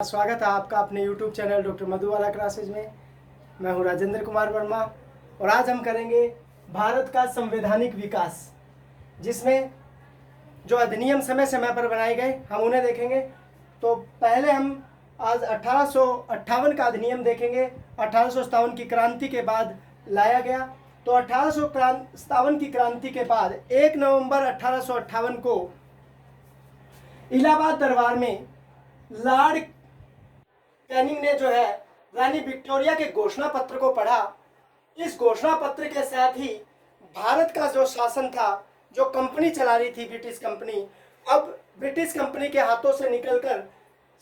स्वागत है आपका अपने YouTube channel doctor Madhubala classes में। मैं हूं राजेंद्र कुमार वर्मा और आज हम करेंगे भारत का संवैधानिक विकास, जिसमें जो अधिनियम समय समय पर बनाए गए हम उन्हें देखेंगे। तो पहले हम आज 1858 का अधिनियम देखेंगे। 1857 की क्रांति के बाद लाया गया। तो 1857 की क्रांति के बाद 1 नवंबर 1858 को इलाहाबाद दरबार में लॉर्ड कैनिंग ने जो है रानी विक्टोरिया के घोषणा पत्र को पढ़ा। इस घोषणा पत्र के साथ ही भारत का जो शासन था, जो कंपनी चला रही थी ब्रिटिश कंपनी, अब ब्रिटिश कंपनी के हाथों से निकलकर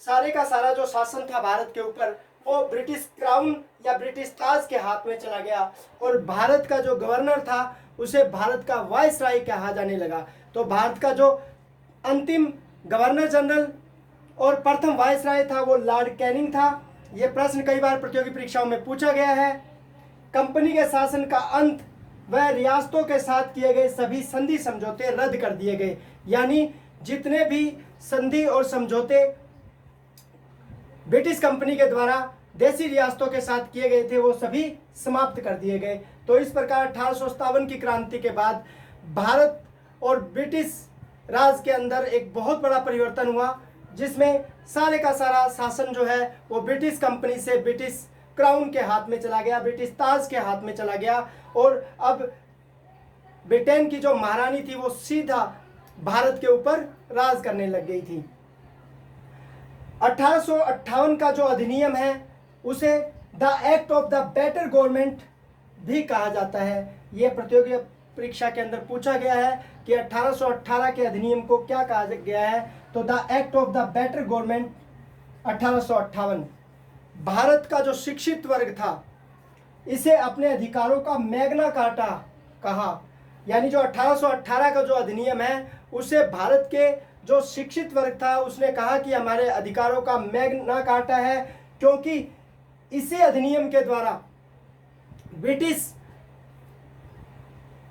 सारे का सारा जो शासन था भारत के ऊपर वो ब्रिटिश क्राउन या ब्रिटिश ताज के हाथ में चला गया और भारत का जो गवर्नर था उसे भारत का वायसराय कहा जाने लगा। तो भारत का जो अंतिम गवर्नर जनरल और प्रथम वायसराय था वो लॉर्ड कैनिंग था। ये प्रश्न कई बार प्रतियोगी परीक्षाओं में पूछा गया है। कंपनी के शासन का अंत व रियासतों के साथ किए गए सभी संधि समझौते रद्द कर दिए गए, यानी जितने भी संधि और समझौते ब्रिटिश कंपनी के द्वारा देसी रियासतों के साथ किए गए थे वो सभी समाप्त कर दिए गए। तो इस प्रकार 1857 की क्रांति के बाद भारत और ब्रिटिश राज के अंदर एक बहुत बड़ा परिवर्तन हुआ, जिसमें सारे का सारा शासन जो है वो ब्रिटिश कंपनी से ब्रिटिश क्राउन के हाथ में चला गया, ब्रिटिश ताज के हाथ में चला गया और अब ब्रिटेन की जो महारानी थी वो सीधा भारत के ऊपर राज करने लग गई थी। 1858 का जो अधिनियम है उसे the act of the better government भी कहा जाता है। ये प्रतियोगी परीक्षा के अंदर पूछा गया है कि 1818 के अधिनियम को क्या कहा गया है। तो the act of the better government 1858, Bharat का जो शिक्षित वर्ग था इसे अपने अधिकारों का मैग्ना कार्टा कहा, यानी जो 1818 का जो अधिनियम है उसे भारत के जो शिक्षित वर्ग था उसने कहा कि हमारे अधिकारों का मैग्ना कार्टा है, क्योंकि इसी अधिनियम के द्वारा ब्रिटिश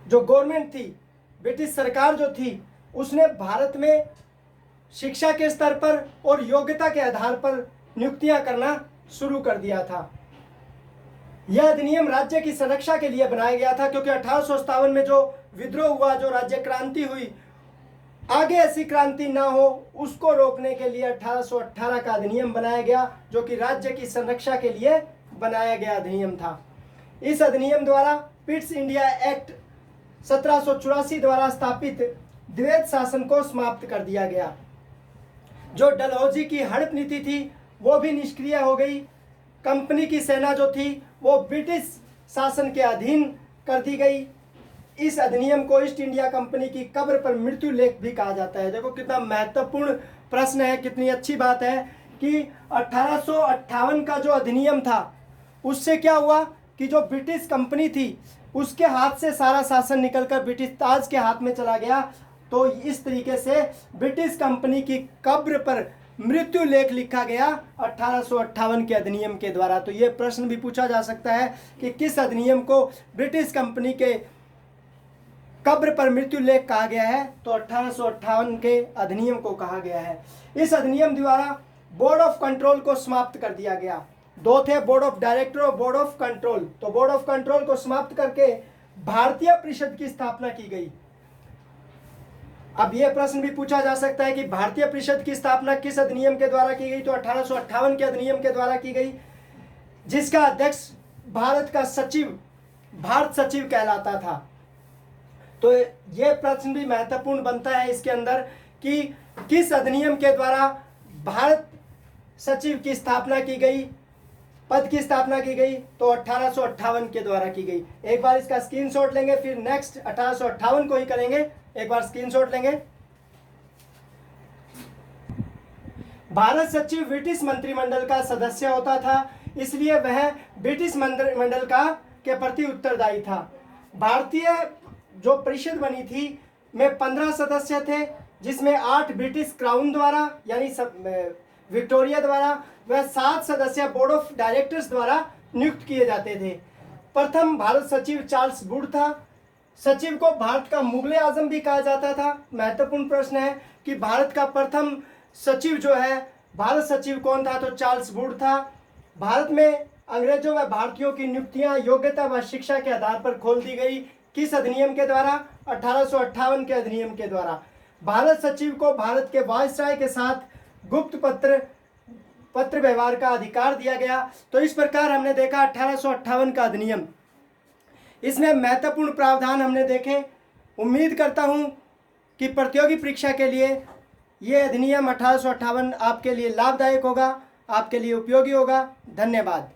जो गवर्नमेंट थी, ब्रिटिश सरकार जो थी, उसने भारत में शिक्षा के स्तर पर और योग्यता के आधार पर नियुक्तियां करना शुरू कर दिया था। यह अधिनियम राज्य की संरक्षा के लिए बनाया गया था, क्योंकि 1857 में जो विद्रोह हुआ, जो राज्य क्रांति हुई, आगे ऐसी क्रांति ना हो उसको रोकने के लिए 1818 का अधिनियम बनाया गया, जो कि राज्य की संरक्षा के लिए बनाया गया अधिनियम था। इस अधिनियम द्वारा पिट्स इंडिया एक्ट 1784 द्वारा स्थापित द्वैत शासन को समाप्त कर दिया गया। जो डलहौजी की हड़प नीति थी वो भी निष्क्रिय हो गई। कंपनी की सेना जो थी वो ब्रिटिश शासन के अधीन कर दी गई। इस अधिनियम को ईस्ट इंडिया कंपनी की कब्र पर मृत्यु लेख भी कहा जाता है। देखो कितना महत्वपूर्ण प्रश्न है, कितनी अच्छी बात है कि 1858 का जो अधिनियम था उससे क्या हुआ कि जो ब्रिटिश कंपनी थी उसके हाथ से सारा शासन निकलकर ब्रिटिश ताज के हाथ में चला गया। तो इस तरीके से ब्रिटिश कंपनी की कब्र पर मृत्यु लेख लिखा गया 1858 के अधिनियम के द्वारा। तो ये प्रश्न भी पूछा जा सकता है कि किस अधिनियम को ब्रिटिश कंपनी के कब्र पर मृत्यु लेख कहा गया है। तो 1858 के अधिनियम को कहा गया है। इस अधिनियम द्वारा बोर्ड ऑफ कंट्रोल को समाप्त कर दिया गया। दो थे, बोर्ड ऑफ डायरेक्टर और बोर्ड ऑफ कंट्रोल। तो बोर्ड ऑफ कंट्रोल को समाप्त करके भारतीय परिषद की स्थापना की गई। अब यह प्रश्न भी पूछा जा सकता है कि भारतीय परिषद की स्थापना किस अधिनियम के द्वारा की गई। तो 1858 के अधिनियम के द्वारा की गई, जिसका अध्यक्ष भारत का सचिव भारत सचिव कहलाता था। तो यह प्रश्न भी महत्वपूर्ण बनता है इसके अंदर कि किस अधिनियम के द्वारा भारत सचिव की स्थापना की गई, पद की स्थापना की गई। तो 1858 के द्वारा की गई। एक बार इसका स्क्रीनशॉट लेंगे, फिर नेक्स्ट 1858 को ही करेंगे। एक बार स्क्रीनशॉट लेंगे। भारत सचिव ब्रिटिश मंत्रिमंडल का सदस्य होता था, इसलिए वह ब्रिटिश मंत्रिमंडल का के प्रति उत्तरदायी था। भारतीय जो परिषद बनी थी में 15 सदस्य थे, जिसमें 8 ब्रिटिश क्राउन द्वारा यानी विक्टोरिया द्वारा वह 7 सदस्य बोर्ड ऑफ डायरेक्टर्स द्वारा नियुक्त किए जाते थे। प्रथम भारत सचिव चार्ल्स वुड था। सचिव को भारत का मुगले आजम भी कहा जाता था। महत्वपूर्ण प्रश्न है कि भारत का प्रथम सचिव जो है भारत सचिव कौन था? तो चार्ल्स वुड था। भारत में अंग्रेजों व भारतीयों की नियुक्तियां योग्यता व शिक्षा के आधार पर खोल दी गई। किस अधिनियम के द्वारा? 1858 के अधिनियम के द्वारा। भारत सचिव को भारत के वायसराय के साथ गुप्त पत्र व्यवहार का अधिकार दिया गया। तो इस प्रकार हमने देखा 1858 का अधिनियम, इसमें महत्वपूर्ण प्रावधान हमने देखे। उम्मीद करता हूं कि प्रतियोगी परीक्षा के लिए ये अधिनियम 1858 आपके लिए लाभदायक होगा, आपके लिए उपयोगी होगा। धन्यवाद।